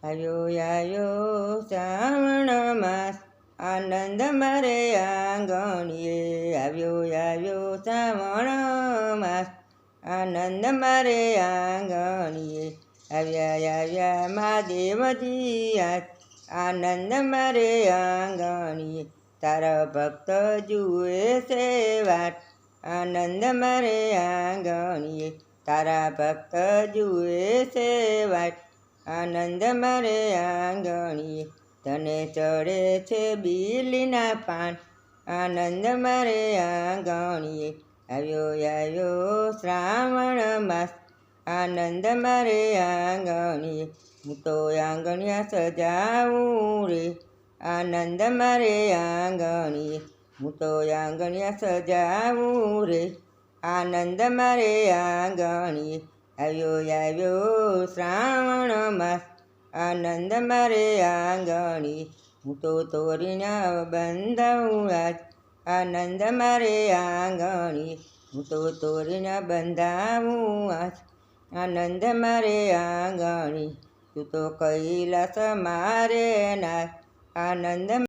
આવ્યો શ્રાવણ માસ આનંદ મારે આંગણીએ આવ્યો શ્રાવણ માસ આનંદ મારે આંગણીએ આવ્યા મહાદેવજી આજ આનંદ મારે આંગણીએ તારા ભક્ત જુએ છે વાટ આનંદ મારે આંગણીએ તારા ભક્ત જુએ છે વાટ આનંદ મારે આંગણીએ તને ચડે છે બીલીના પાન આનંદ મારે આંગણીએ આવ્યો શ્રાવણ માસ આનંદ મારે આંગણીએ હું તો આંગણિયા સજાવું રે આનંદ મારે આંગણીએ હું તો આંગણિયા સજાવું રે આનંદ મારે આંગણીએ આવ્યો શ્રાવણ માસ આનંદ મારે આંગણીએ હું તો તોરીના બંધાવું આજ આનંદ મારે આંગણીએ હું તો તોરીના બંધાવું આજ આનંદ મારે આંગણીએ તું તો કૈલાસ મારે નાથ આનંદ